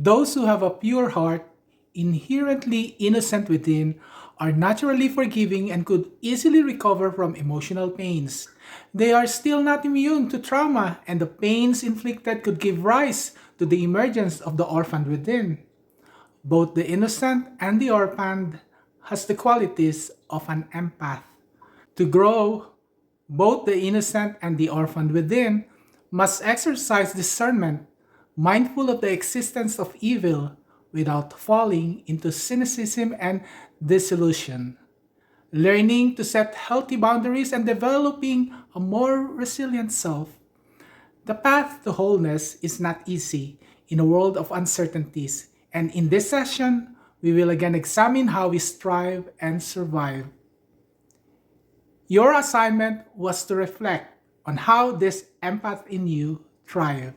Those who have a pure heart, inherently innocent within, are naturally forgiving and could easily recover from emotional pains. They are still not immune to trauma, and the pains inflicted could give rise to the emergence of the orphaned within. Both the innocent and the orphaned has the qualities of an empath. To grow, both the innocent and the orphaned within must exercise discernment, mindful of the existence of evil, without falling into cynicism and disillusion. Learning to set healthy boundaries and developing a more resilient self. The path to wholeness is not easy in a world of uncertainties, and in this session, we will again examine how we strive and survive. Your assignment was to reflect on how this empath in you thrive.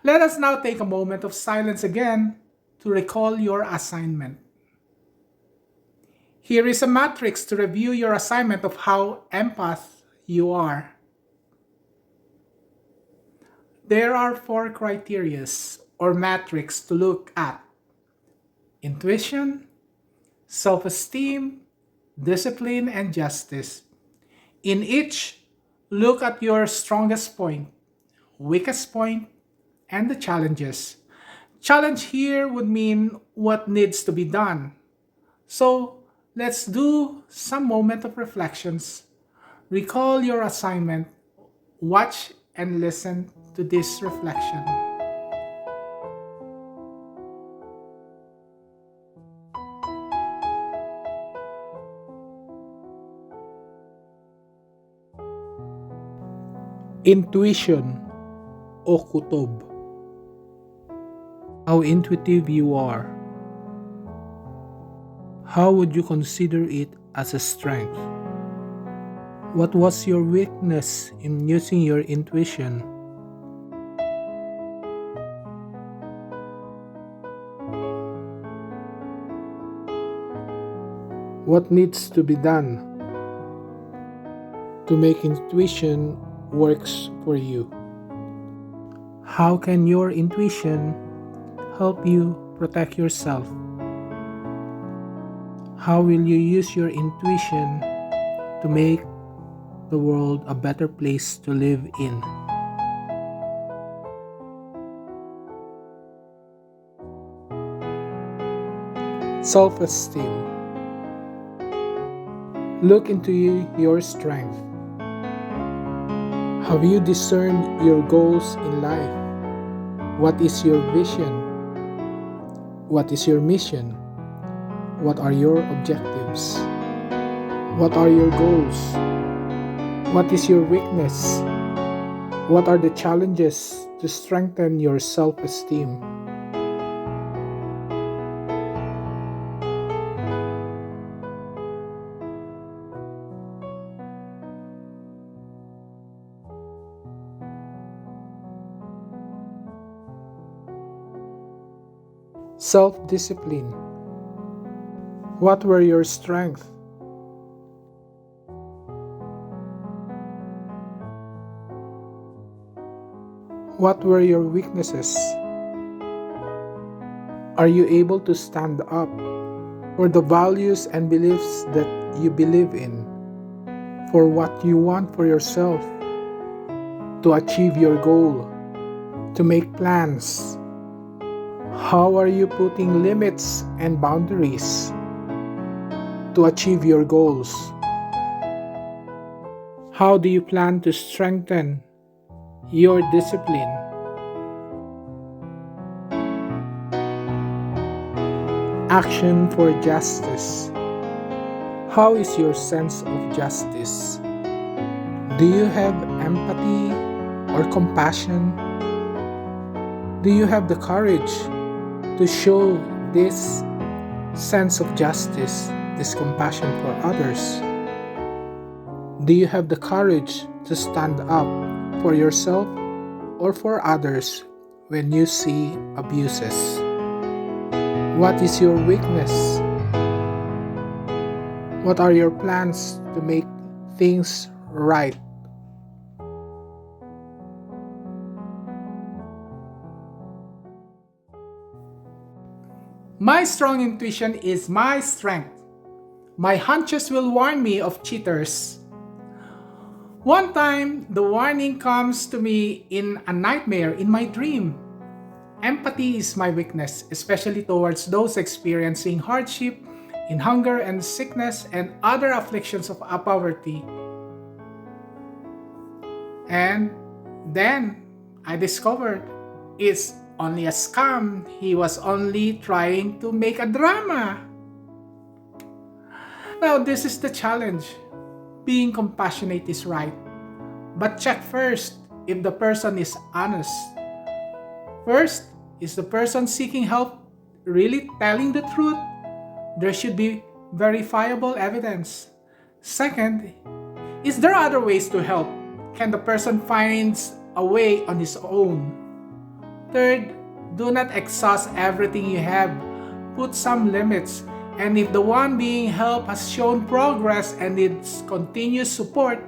Let us now take a moment of silence again to recall your assignment. Here is a matrix to review your assignment of how empath you are. There are four criterias or metrics to look at: intuition, self esteem, discipline, and justice. In each, look at your strongest point, weakest point, and the challenges. Challenge here would mean what needs to be done. So let's do some moment of reflections. Recall your assignment, watch and listen to this reflection. Intuition o kutob. How intuitive you are. How would you consider it as a strength? What was your weakness in using your intuition? What needs to be done to make intuition works for you? How can your intuition help you protect yourself? How will you use your intuition to make the world a better place to live in? Self esteem. Look into your strength. Have you discerned your goals in life? What is your vision? What is your mission? What are your objectives? What are your goals? What is your weakness? What are the challenges to strengthen your self-esteem? Self-discipline. What were your strengths? What were your weaknesses? Are you able to stand up for the values and beliefs that you believe in, for what you want for yourself, to achieve your goal, to make plans? How are you putting limits and boundaries to achieve your goals? How do you plan to strengthen your discipline? Action for justice. How is your sense of justice? Do you have empathy or compassion? Do you have the courage to show this sense of justice, this compassion for others? Do you have the courage to stand up for yourself or for others when you see abuses? What is your weakness? What are your plans to make things right? My strong intuition is my strength. My hunches will warn me of cheaters. One time, the warning comes to me in a nightmare in my dream. Empathy is my weakness, especially towards those experiencing hardship in hunger and sickness and other afflictions of poverty. And then I discovered it's only a scam. He was only trying to make a drama. Now, this is the challenge. Being compassionate is right. But check first if the person is honest. First, is the person seeking help really telling the truth? There should be verifiable evidence. Second, is there other ways to help? Can the person find a way on his own? Third, do not exhaust everything you have. Put some limits. And if the one being helped has shown progress and needs continuous support,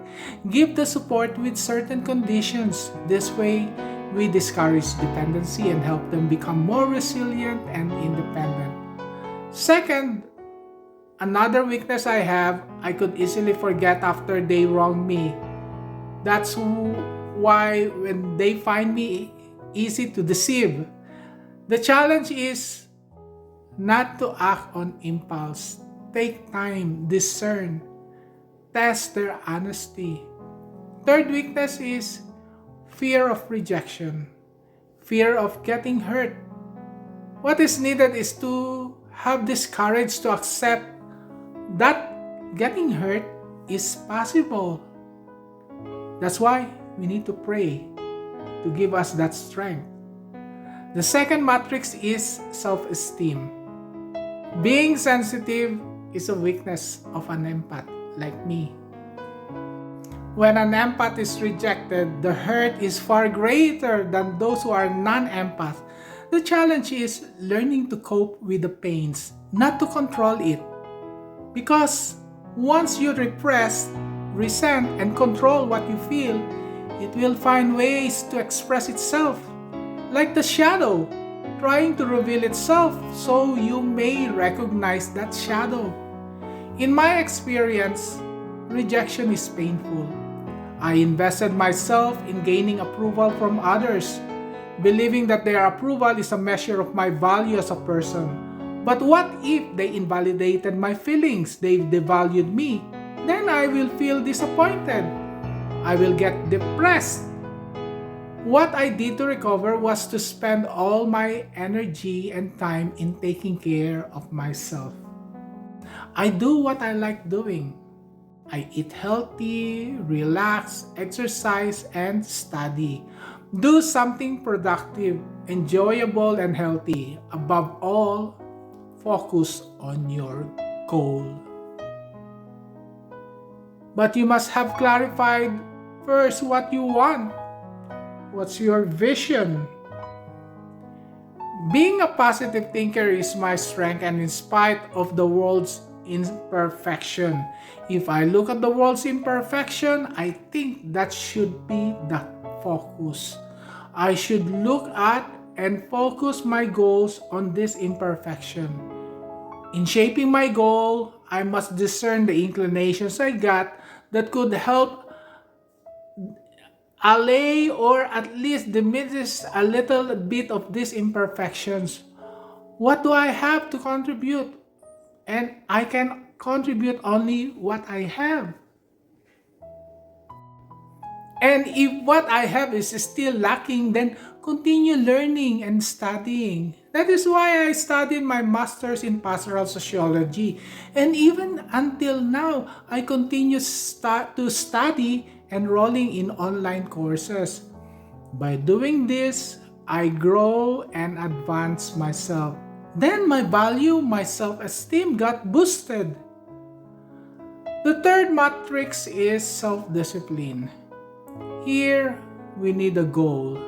give the support with certain conditions. This way, we discourage dependency and help them become more resilient and independent. Second, another weakness I have, I could easily forget after they wrong me. That's why when they find me easy to deceive. The challenge is not to act on impulse. Take time, discern, test their honesty. Third weakness is fear of rejection, fear of getting hurt. What is needed is to have this courage to accept that getting hurt is possible. That's why we need to pray to give us that strength. The second matrix is self-esteem. Being sensitive is a weakness of an empath like me. When an empath is rejected, the hurt is far greater than those who are non-empath. The challenge is learning to cope with the pains, not to control it. Because once you repress, resent, and control what you feel, it will find ways to express itself. Like the shadow, trying to reveal itself so you may recognize that shadow. In my experience, rejection is painful. I invested myself in gaining approval from others, believing that their approval is a measure of my value as a person. But what if they invalidated my feelings? They devalued me. Then I will feel disappointed. I will get depressed. What I did to recover was to spend all my energy and time in taking care of myself. I do what I like doing. I eat healthy, relax, exercise, and study. Do something productive, enjoyable, and healthy. Above all, focus on your goal. But you must have clarified first what you want. What's your vision? Being a positive thinker is my strength, and in spite of the world's imperfection, if I look at the world's imperfection, I think that should be the focus. I should look at and focus my goals on this imperfection. In shaping my goal, I must discern the inclinations I got that could help allay or at least diminish a little bit of these imperfections. What do I have to contribute? And I can contribute only what I have. And if what I have is still lacking, then continue learning and studying. That is why I studied my master's in pastoral sociology. And even until now, I continue to study, enrolling in online courses. By doing this, I grow and advance myself. Then my value, my self-esteem got boosted. The third matrix is self-discipline. Here, we need a goal.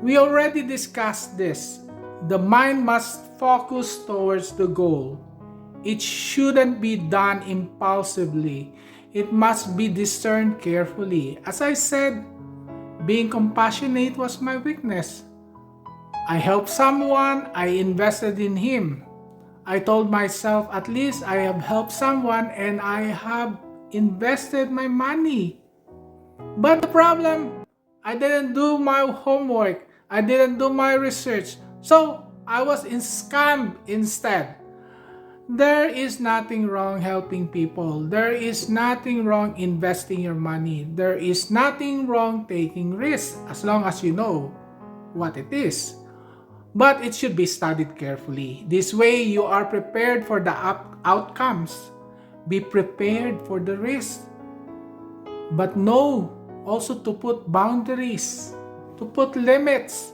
We already discussed this. The mind must focus towards the goal. It shouldn't be done impulsively. It must be discerned carefully. As I said, being compassionate was my weakness. I helped someone, I invested in him. I told myself, at least I have helped someone and I have invested my money. But the problem, I didn't do my homework. I didn't do my research. So I was scammed instead. There is nothing wrong helping people. There is nothing wrong investing your money. There is nothing wrong taking risks as long as you know what it is. But it should be studied carefully. This way you are prepared for the outcomes. Be prepared for the risk. But know also to put boundaries, to put limits.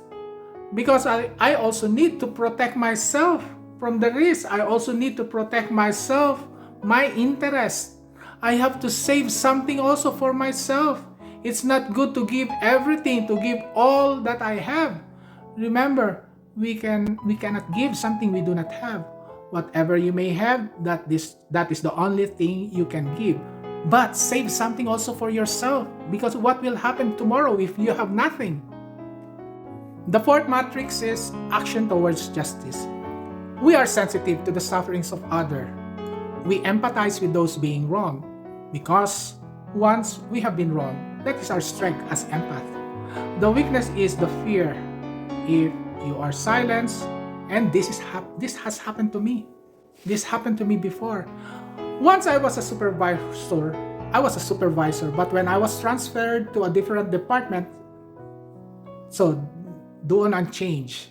Because I also need to protect myself from the risk. I also need to protect myself, my interest. I have to save something also for myself. It's not good to give everything, to give all that I have. Remember, we cannot give something we do not have. Whatever you may have, that is the only thing you can give. But save something also for yourself, because what will happen tomorrow if you have nothing? The fourth matrix is action towards justice. We are sensitive to the sufferings of others. We empathize with those being wrong, because once we have been wrong, that is our strength as empath. The weakness is the fear. If you are silenced, and this has happened to me. This happened to me before. Once I was a supervisor, but when I was transferred to a different department, so doon ang change.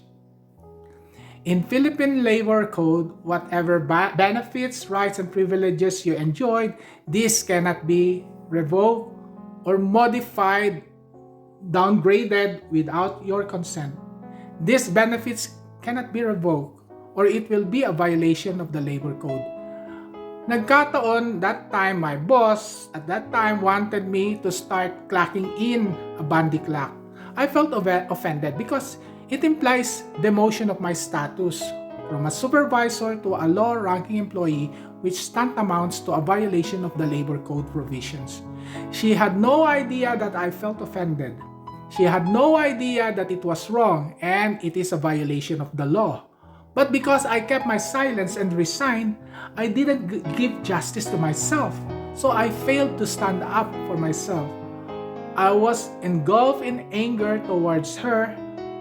In Philippine Labor Code, whatever benefits, rights, and privileges you enjoyed, this cannot be revoked or modified, downgraded without your consent. These benefits cannot be revoked or it will be a violation of the Labor Code. Nagkataon, that time my boss at that time wanted me to start clocking in a bandy clock. I felt offended because it implies demotion of my status from a supervisor to a low-ranking employee, which tantamounts to a violation of the Labor Code provisions. She had no idea that I felt offended. She had no idea that it was wrong and it is a violation of the law. But because I kept my silence and resigned, I didn't give justice to myself. So I failed to stand up for myself. I was engulfed in anger towards her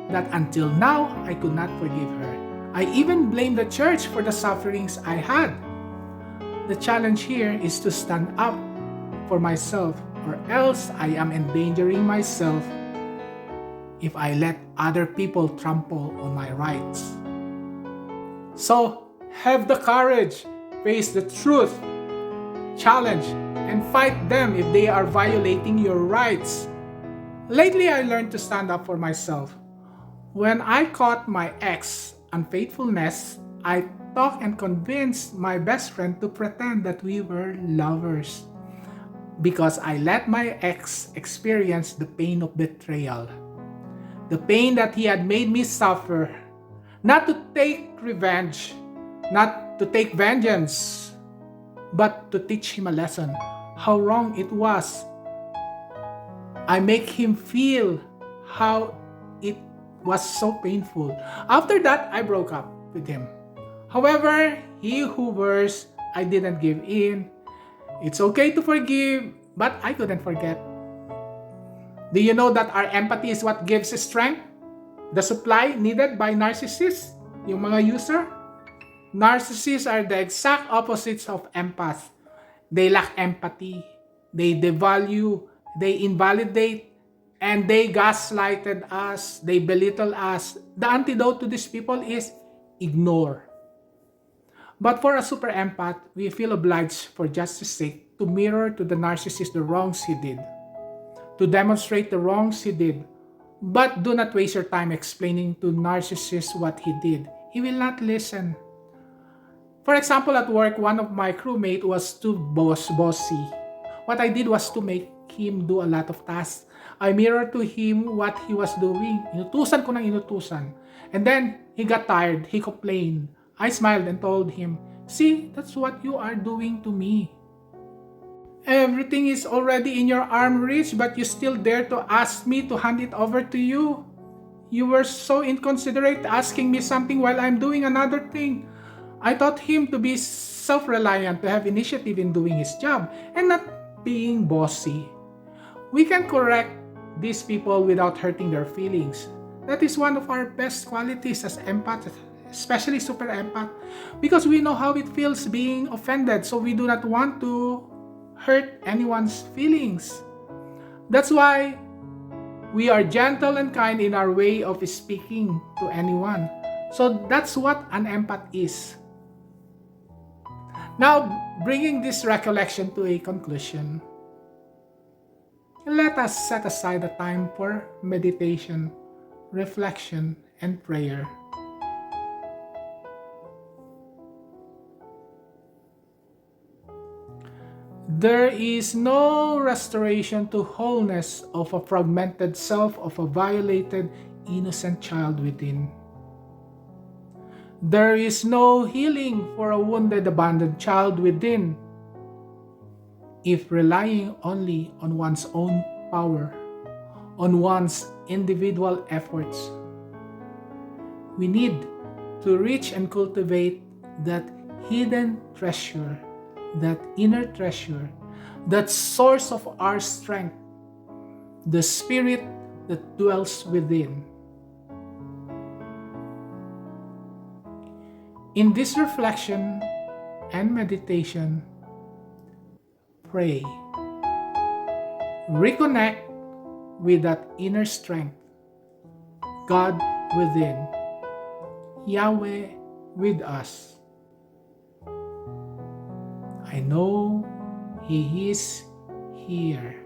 that until now I could not forgive her. I even blamed the church for the sufferings I had. The challenge here is to stand up for myself, or else I am endangering myself if I let other people trample on my rights. So, have the courage, face the truth, challenge, and fight them if they are violating your rights. Lately, I learned to stand up for myself. When I caught my ex unfaithfulness, I talked and convinced my best friend to pretend that we were lovers, because I let my ex experience the pain of betrayal. The pain that he had made me suffer, not to take revenge, not to take vengeance, but to teach him a lesson, how wrong it was. I make him feel how it was so painful. After that, I broke up with him. However, he who was, I didn't give in. It's okay to forgive, but I couldn't forget. Do you know that our empathy is what gives strength? The supply needed by narcissists, yung mga user. Narcissists are the exact opposites of empaths. They lack empathy, they devalue, they invalidate, and they gaslighted us, they belittle us. The antidote to these people is ignore. But for a super empath, we feel obliged for justice sake to mirror to the narcissist the wrongs he did, to demonstrate the wrongs he did. But do not waste your time explaining to narcissist what he did. He will not listen. For example, at work, one of my crewmates was too bossy. What I did was to make him do a lot of tasks. I mirrored to him what he was doing. Inutusan ko ng inutusan. And then, he got tired. He complained. I smiled and told him, "See, that's what you are doing to me. Everything is already in your arm reach, but you still dare to ask me to hand it over to you. You were so inconsiderate asking me something while I'm doing another thing. I taught him to be self reliant, to have initiative in doing his job, and not being bossy. We can correct these people without hurting their feelings. That is one of our best qualities as empath, especially super empath, because we know how it feels being offended, so we do not want to hurt anyone's feelings. That's why we are gentle and kind in our way of speaking to anyone. So that's what an empath is. Now, bringing this recollection to a conclusion, let us set aside a time for meditation, reflection, and prayer. There is no restoration to wholeness of a fragmented self, of a violated, innocent child within. There is no healing for a wounded, abandoned child within if relying only on one's own power, on one's individual efforts. We need to reach and cultivate that hidden treasure, that inner treasure, that source of our strength, the spirit that dwells within. In this reflection and meditation, pray. Reconnect with that inner strength, God within, Yahweh with us. I know He is here.